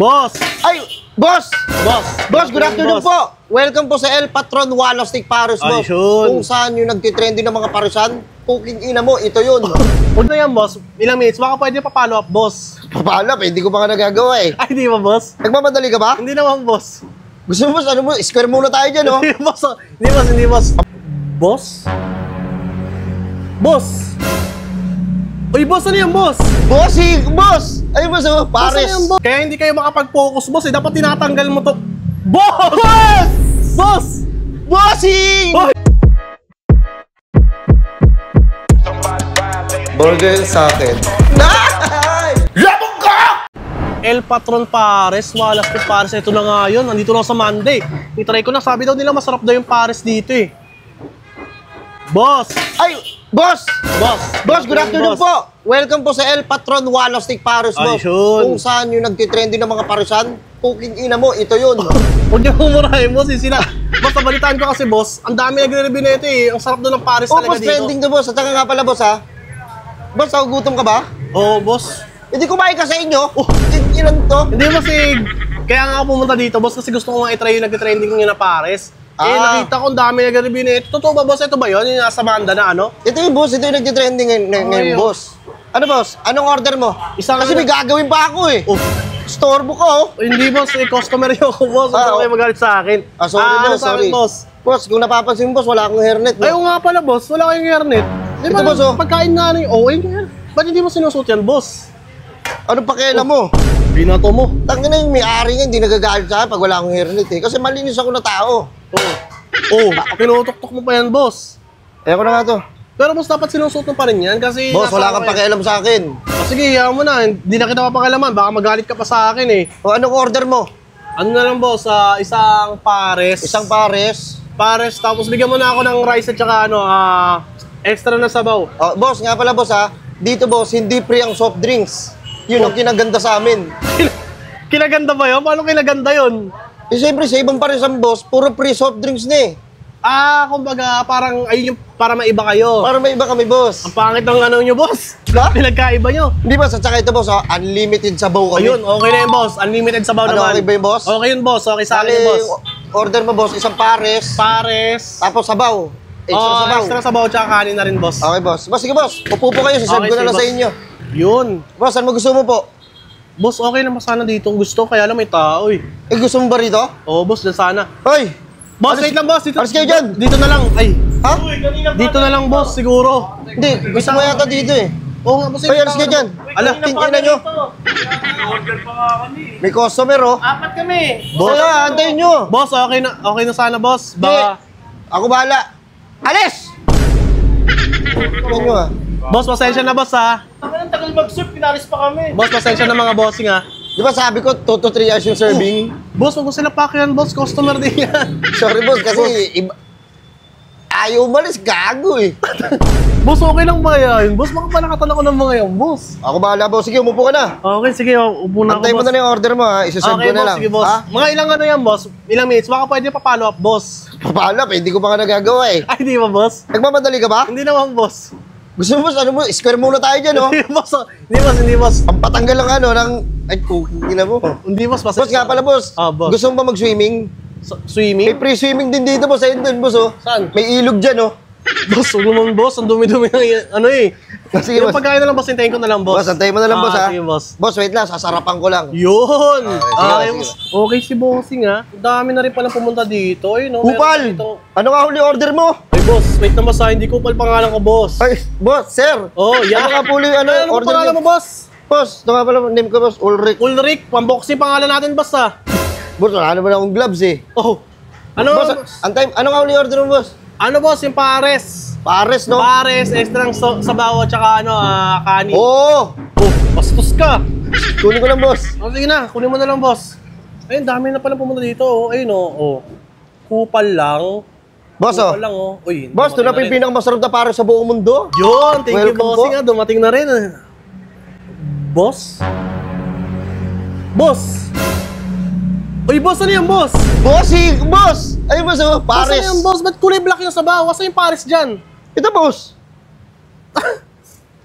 Boss! Ay, boss! Boss! Boss, good afternoon po! Welcome po sa El Patron Walo Stick Paris, boss. Ayun. Kung saan yung nagtitrending ng mga parisan, puking ina mo, ito yun. Huwag na yan, boss. Ilang minutes, baka pwede pa follow up, boss. Paano? Hindi ko pa nga nagagawa eh. Ay, di ba, boss? Nagmamadali ka ba? Hindi naman, boss. Gusto mo, ano mo, square muna tayo dyan, oh. Hindi, boss. Hindi, boss. Hindi, boss. Boss? Boss? Uy, boss, ano yan, boss? Bossing! Boss! Ay, boss, oh, Boss, ano Paris. yan, boss? Kaya hindi kayo makapag-focus, boss. Eh. Dapat tinatanggal mo to. Boss! Boss! Boss! Bossing! Boy! Burger sa akin. Labog ka! El Patron Pares, Walo Stick Pares. Ito na nga yun. Nandito lang sa Monday. I-try ko na. Sabi daw nila masarap daw yung Pares dito eh. Boss! Ay, boss! Boss! Boss, good afternoon po! Welcome po sa El Patron Walo Stick Paris, boss. Ayun. Kung saan yung nagtitrending ng mga parisan, puking ina mo, ito yun. Huwag niyo humurahin, boss. Sila. Boss, nabalitaan ko kasi, boss. Ang dami nagre-review nito eh. Ang sarap doon ng Pares Oh, talaga boss, dito. trending to, boss. At saka nga pala, boss, ha? Boss, gutom ka ba? Oo, boss. Hindi kumain ka sa inyo. Ilan to? Hindi, boss eh. Kaya nga ako pumunta dito, boss, kasi gusto ko nga i-try yung nagtitrending yung na Pares. Eh, nakita ko ang dami nagre-review nito. Totoo ba, boss? Ito ba yun? Yung nasa banda na ano? Ito yung boss, ito yung nagtitrending ngayon, boss. Ano, boss? Anong order mo? Isang Kasi may gagawin pa ako eh. Oh. Storbo ko, oh. Hindi, boss. Eh, customer yun ako, boss. Huwag kayo magalit sa akin. Sorry, ano boss, sa akin, sorry. boss? Boss, kung napapansin mo, boss, wala akong hairnet, no? Ay, oo nga pala, boss. Wala kayong hairnet. Di ba, Ito, boss, oh. pagkain nga na yung yan. Ba't hindi mo sinusuot yan, boss? Anong pakialam mo? Binato mo. Tangin na yung may-ari nga, hindi nagagalit sa akin pag wala akong hairnet eh. Kasi malinis ako na tao. Oh, tinutok-tok mo pa yan, boss. Eh, ako na nga to. Pero boss, dapat sinusuot mo pa rin yan kasi... Boss, wala kang pakialam sa akin. Sige, hayaan mo na. Hindi na kita mapakialaman. Baka magalit ka pa sa akin eh. O, anong order mo? Ano na lang, boss? Isang Pares. Isang pares. Pares, tapos bigyan mo na ako ng rice at saka extra na sabaw. Oh, boss, nga pala, boss, ha? Dito, boss, hindi free ang soft drinks. Yun ang kinaganda sa amin. Kinaganda ba yun? Paano kinaganda yun? Eh, siyempre, sa ibang parisan, boss, puro free soft drinks na eh. Kumbaga, parang ayun yung para maiba kayo. Para may iba kami, boss. Ang pangit ng ano nyo, boss. Ha? Pinagkaiba nyo. Hindi, boss, at saka ito, boss, ha? Unlimited sabaw kami. Ayun, okay na yun, boss. Unlimited sabaw Ano, naman. okay ba yun, boss? Okay yun, boss. Okay sa akin Bale, yun, boss. order mo, boss, isang pares. Pares. Tapos sabaw. Extra sabaw. Extra sabaw tsaka kanin na rin, boss. Okay, boss. Boss, sige, boss. Upo po kayo, siserve Okay, ko na sige, lang sa boss. inyo. Yun. Boss, ano mo gusto mo po? Boss, okay naman sana dito. Gusto, kaya lang may tao eh. Eh, gusto mo ba rito? Oo, boss, dyan sana. Hoy! Boss, Alis- wait lang, boss. Dito, alis kayo dyan. Dito na lang. Ay, Ha? dito na lang, boss, siguro. Hindi, gusto mo yata dito eh. Oo nga, boss. Hoy, alis kayo dyan. Ala, Tingnan nyo. May customer, oh. Apat kami. Boss, antayin nyo. boss, okay na sana, boss. Baka, Ako bahala. Alis! Tingnan nyo, ah. boss, pasensya na, boss, ha. Ang tagal mag-serve, pinalis pa kami. Boss, pasensya na mga bossing, ha. Di ba sabi ko, 2 to 3 hours yung serving? Boss, huwag mo sila pakihan, boss. Customer din yan. Sorry, boss, kasi iba... Ayaw umalis, gago eh. Boss, okay lang ba yan? Boss, baka pa nakatan ako ng mga yan, boss. Ako bahala, boss. Sige, umupo ka na. Okay, sige, upo na ako, Antay mo boss. na yung order mo, ha. Isa-serve Okay, ko na boss, lang. sige, boss. Ha? Mga ilang ano yan, boss? Ilang minutes? Baka pwede pa follow up, boss. Papahala, hindi ko pa nga nagagawa eh. Ay, di ba, boss? Nagmamadali ka ba? Hindi naman, boss. Gusto mo, boss, ano mo, square muna tayo dyan, oh. Hindi, boss. Hindi, boss. Pampatanggal lang ano, ng... Ay, kukina mo. Hindi, boss. Boss, nga pala, boss. Boss. Gusto mo ba mag-swimming? May Swimming? free swimming din dito, boss. Ayun dun, boss, oh. Saan? May ilog dyan, oh. Boss, huwag naman, boss. Ang dumi-dumi ng ano eh. Sige, Yung boss. pagkain na lang, boss. Hintayin ko na lang, boss. Boss, antayin mo na lang, boss, ha. Sige, boss. Boss, wait lang, sasarapan ko lang. Yun! sige, Boss. Okay si bossing, ha. Ang dami na rin palang pumunta dito. Ay, no? Kupal! Ano nga huli order mo? Ay, boss. Wait na, boss, ha. Hindi Kupal pangalan ko, boss. Ay, boss, sir. Oh, yeah. Ano nga huli, ano, Ano order pangalan mo, niyo? boss? Boss, ito nga pala, name ko, boss, Ulrich. Ulrich. Pamboxing pangalan natin, boss, ha. Boss, wala naman akong gloves, eh. Oh. Ano, Boss, ano nga huli order mo, boss? ano, boss? Yung Pares. Pares, no? Pares, extra sabaw at saka kanin. Oo! Oh, bastos ka. Kunin ko lang, boss. Oh, sige na, kunin mo na lang, boss. Ayun, dami na pala pumunta dito. Oh. Ayun, oh. Kupal lang. Boss, oh. Kupal lang, oh. Uy, Boss, ito na dumating yung pinakamasarap na pares sa buong mundo. Yun, thank you, Welcome bossing. po. Dumating na rin. Boss? Boss? Uy, boss, ano yan, boss? Bossing! Boss! Ay, boss, oh, Boss, ano pares. yan, boss? Ba't kulay black yung sabaw? Asa yung Pares dyan? Ito, boss.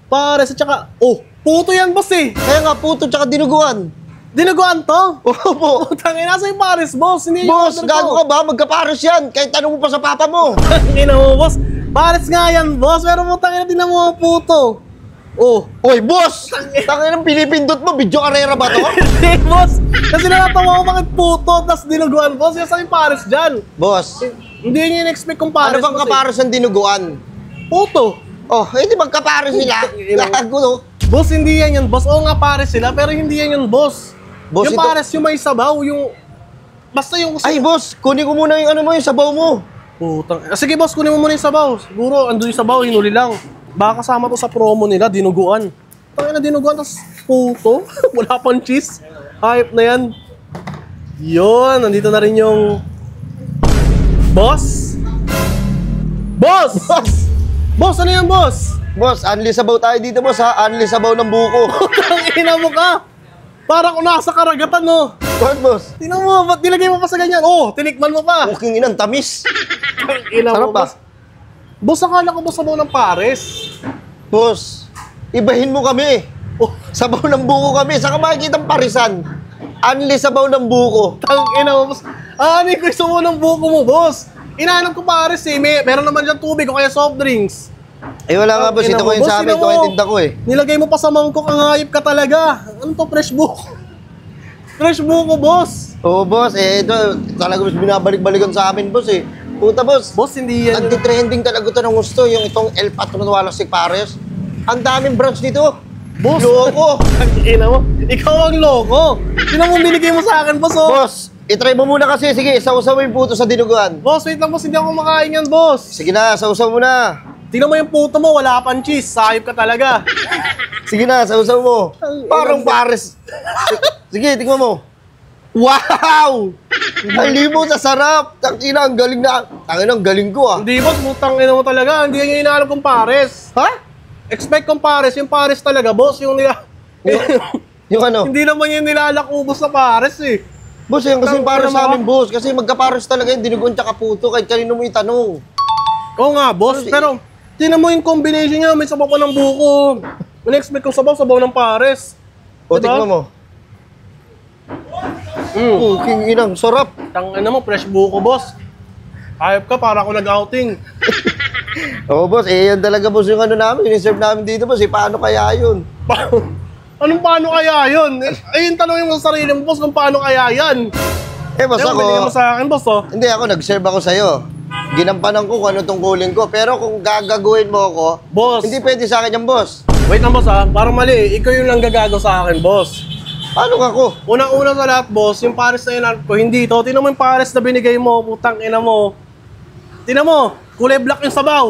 Pares at saka... Oh, puto yan, boss eh. Kaya nga, puto tsaka dinuguan. Dinuguan to? Opo. Putang ina, nasa yung pares, boss. Hindi Boss, gago ka ba? Magkapares yan. Kahit tanong mo pa sa papa mo. Ina mo, boss. Pares nga yan, boss. Pero putang ina, tinan mo ang puto. Oh. Oy, boss! Tangin ng pinipindot mo, video karera ba to? Hindi, boss. Kasi nakatawa ko bakit puto, tapos dinuguan, boss. Yung sa yung pares dyan. Boss, Hindi niya in-expect kung pares, ano bang boss, kapares ng dinuguan? Puto. Oh, hindi magkapares sila. Gago, no? Boss, hindi yan yun, boss. Oo nga, pares sila, pero hindi yan yun, boss. Boss, yung ito- pares, yung may sabaw, yung... Basta yung... Ay, boss, kunin ko muna yung ano mo, yung sabaw mo. Putang... Sige, boss, kunin mo muna yung sabaw. Siguro, andun yung sabaw, hinuli lang. Baka kasama to sa promo nila, dinuguan. Tangina na dinuguan, tapos puto. Wala pang cheese. Hype na yan. Yun, nandito na rin yung... Boss? Boss! Boss! Boss, ano yan, boss? Boss, unli sabaw tayo dito, boss, ha? Unli sabaw ng buko. Tangina mo ka! Parang kung nasa karagatan, no? Bakit, boss? Tingnan mo, ba't nilagay mo pa sa ganyan? Oh, tinikman mo pa. Uking inang tamis. Ina Sarap mo, ba? boss. Boss, akala ko boss sabaw ng pares. Boss, ibahin mo kami. Oh, Sabaw ng buko kami. Saka makikita ang parisan. Unli sabaw ng buko. ina mo, boss. Ano yung gusto mo ng buko mo, boss? Inaanap ko pares eh. Meron naman dyan tubig o kaya soft drinks. Eh, wala nga, boss. Ina Ito mo, ko yung sa amin. ina Ito mo. yung tinda ko, eh. Nilagay mo pa sa mangkok, ang hayop ka talaga. Ano to, fresh buko? Fresh buko, boss. Oo, boss. Eh, ito, talaga mas binabalik-balikan sa amin, boss, eh. Puta, boss. Boss, hindi yan. Nagtitrending talaga ito ng gusto. Yung itong El Patron Walasik Pares. Ang daming branch dito. Boss. Loko. Ina mo, ikaw ang loko. Tingnan mo, binigay mo sa akin, boss, oh. Boss, itry mo muna kasi. Sige, sausaw mo yung puto sa dinuguan. Boss, wait lang, boss. Hindi ako kumakain yan, boss. Sige na, sausaw mo na. Tingnan mo yung puto mo, wala pang cheese. Sayop ka talaga. Sige na, sausaw mo. Parang pares. Sige, tingnan mo. Wow! Ang limo sa sarap. Tangina, ang galing na. Tangina, ang galing ko, ah. Hindi, boss. Mutang ina mo talaga. Hindi yan yung inaalam kong pares. Ha? Expect kong pares. Yung pares talaga, boss. Yung nila... Yung ano? Hindi naman yung nilalakubos na pares, eh. Boss, yan kasi Tang- pares ano sa mo? amin, boss. Kasi magkapares talaga yung dinuguan tsaka puto. Kahit kanino mo itanong. Oo nga, boss. Pero, tingnan mo yung combination niya. May sabaw pa ng buko. In-expect kong sabaw ng pares. O, Diba? tingnan mo. King inang, sarap. Tangina mo, fresh buko, boss. Hayop ka, para ako nag-outing. Oo, boss. Eh, yan talaga, boss, yung ano namin. Reserve namin dito, boss. Eh, paano kaya yun? Anong paano kaya yun? Ayun, tanongin mo sa sarili mo, boss, kung paano kaya yan. Eh, boss, Ayun, binigyan mo ako... sa akin, boss, oh. Hindi, ako nag-serve ako sa'yo. Ginampanan ko kung ano tungkulin ko. Pero kung gagaguhin mo ako, Boss. hindi pwede sa akin yung boss. Wait lang, boss, ah. Parang mali. Ikaw yung lang gagago sa akin, boss. Paano ka ko? Unang-una sa lahat, boss, yung pares na inarap ko, hindi ito. Tingnan mo yung pares na binigay mo, putang ina mo. Tingnan mo, kulay black yung sabaw.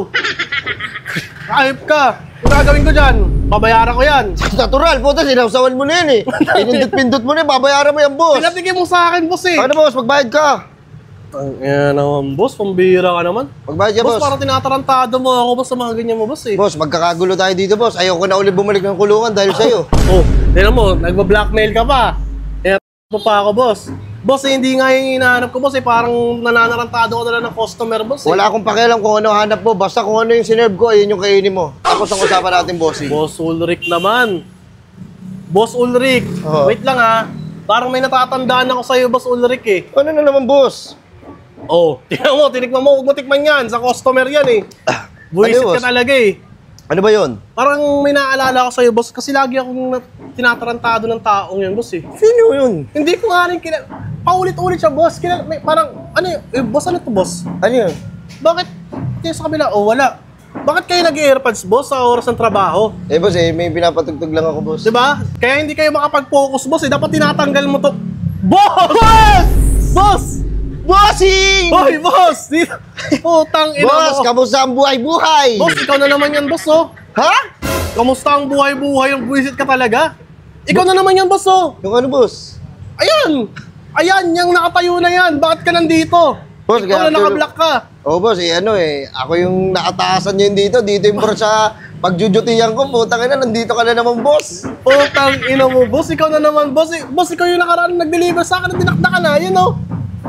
Ayop ka. Yung gagawin ko dyan, babayaran ko yan. Natural, puta, sinawsawan mo na yan eh. Pinindot-pindot mo na, babayaran mo yan, boss. Pinatigay mo sa akin, boss, eh. Ano, boss, magbayad ka. Ang ina naman, boss, pambira ka naman. Magbayad ka, Boss, boss. parang tinatarantado mo ako, boss, sa mga ganyan mo, boss, eh. Boss, magkakagulo tayo dito, boss. Ayoko na ulit bumalik ng kulungan dahil sa'yo. Oh, tingnan mo, nagba-blackmail ka pa. Eh, pa ako, boss. Boss, eh, hindi nga yung hinahanap ko, boss, eh. Parang nananarantado ka na lang ng customer, boss, eh. Wala akong pakialam kung ano hanap mo. Basta kung ano yung sinerve ko, ayun yung kainin mo. Tapos ang usapan natin, bossing. Boss Ulrich naman. Boss Ulrich, Oo. wait lang ha. Parang may natatandaan ako sa'yo, Boss Ulrich eh. Ano na naman, boss? Oh, tingnan mo, tinikman mo, huwag mo tikman yan. Sa customer yan eh. Buwisit Ano, ka boss? talaga eh. Ano ba yun? Parang may naalala ko sa'yo, boss, kasi lagi akong tinatarantado ng taong yan, boss eh. Sino yun? Hindi ko nga rin paulit-ulit siya, boss. Parang, ano yun, boss, ano to, boss? Ano yun? Bakit, kayo sa kabila, oh, wala. Bakit kayo nag-airpods, boss, sa oras ng trabaho? Eh, boss, eh, may pinapatugtog lang ako, boss. Diba? Kaya hindi kayo makapag-focus, boss. Eh. Dapat tinatanggal mo to. Boss! Boss! Bossing! Hoy, boss! Putang ina Boss, mo. kamusta ang buhay-buhay? Boss, ikaw na naman yan, boss, oh. Ha? Kamusta ang buhay-buhay? Ang buwisit ka talaga. Ikaw na naman yan, boss, oh. Yung ano, boss? Ayan! Ayan, yung nakatayo na yan. Bakit ka nandito? Boss, Ikaw kaya- na naka-block ka. Oh, boss, eh, ano eh. Ako yung nakataasan yun dito. Dito yung bro sa pagjujutihan ko. Putang ina, nandito ka na naman, boss. Putang ina mo, boss. Ikaw na naman, boss. Boss, ikaw yung nakaraan nag-deliver sa akin. Dinakdakan na, yun, oh.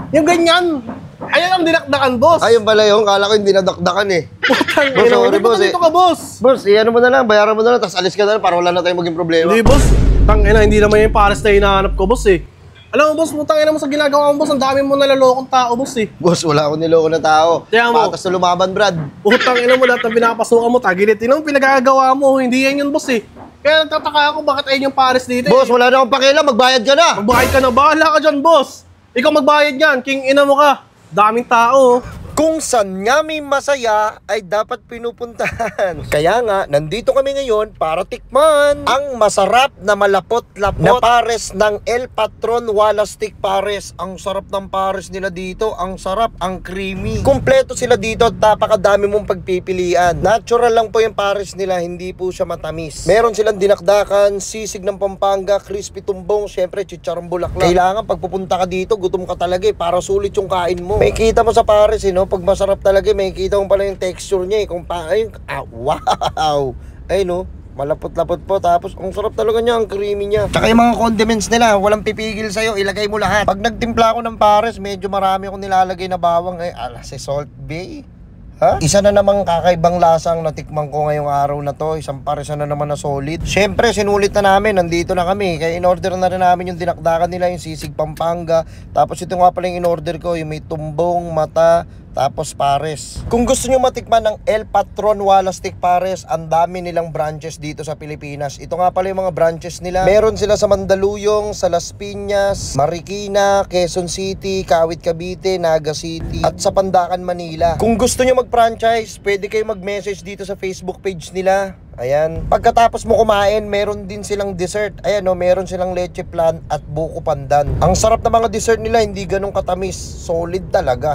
Yung ganyan. Ayan ang dinakdakan, boss. Ayun pala yun. Kala ko hindi nadakdakan eh. Putang Boss, ina mo. sorry, Ba't boss, nandito eh. ka, boss? Boss, eh, ano mo na lang. Bayaran mo na lang. Tapos alis ka na lang para wala na tayong maging problema. Hindi, boss. Tangina, hindi naman yung pares na hinahanap ko, boss eh. Alam mo, boss, tangina mo sa ginagawa mo, boss. Ang dami mo nalalokong tao, boss eh. Boss, wala akong niloko na tao. Kaya mo. Patas na lumaban, Brad. Tangina mo, lahat ng pinapasukan mo, tagilit. Tingnan mo, pinagagawa mo. Hindi yan yun, boss eh. Kaya nagtataka ako, bakit ayun yung pares dito Boss, eh. wala na akong pakialam. Magbayad ka na. Magbayad ka na, bahala ka dyan, boss. Ikaw magbayad yan, king ina mo ka. Daming tao. Kung saan nga may masaya ay dapat pinupuntahan. Kaya nga, nandito kami ngayon para tikman ang masarap na malapot-lapot na pares ng El Patron Wala Stick Pares. Ang sarap ng pares nila dito. Ang sarap, ang creamy. Kumpleto sila dito at napakadami mong pagpipilian. Natural lang po yung pares nila, hindi po siya matamis. Meron silang dinakdakan, sisig ng Pampanga, crispy tumbong, syempre chicharong bulaklak. Kailangan pag pupunta ka dito, gutom ka talaga eh, para sulit yung kain mo. May kita mo sa pares eh, no? Pag masarap talaga, may kita mo pala yung texture niya eh. Kung ayun, wow! Ayun no, malapot-lapot po. Tapos, ang sarap talaga niya, ang creamy niya. Tsaka yung mga condiments nila, walang pipigil sa'yo, ilagay mo lahat. Pag nagtimpla ako ng pares, medyo marami akong nilalagay na bawang. Si Salt Bay. Ha? Isa na namang kakaibang lasang natikman ko ngayong araw na to. Isang pares na naman na solid. Siyempre, sinulit na namin. Nandito na kami. Kaya in-order na rin namin yung dinakdakan nila, yung sisig Pampanga. Tapos ito nga pala yung in-order ko, yung may tumbong, mata, tapos pares. Kung gusto nyo matikman ng El Patron Wala Stick Pares, ang dami nilang branches dito sa Pilipinas. Ito nga pala yung mga branches nila. Meron sila sa Mandaluyong, sa Las Piñas, Marikina, Quezon City, Kawit Cavite, Naga City, at sa Pandacan, Manila. Kung gusto nyo mag-franchise, pwede kayo mag-message dito sa Facebook page nila. Ayan. Pagkatapos mo kumain, meron din silang dessert. Ayan o, meron silang leche flan at buko pandan. Ang sarap ng mga dessert nila, hindi ganun katamis. Solid talaga.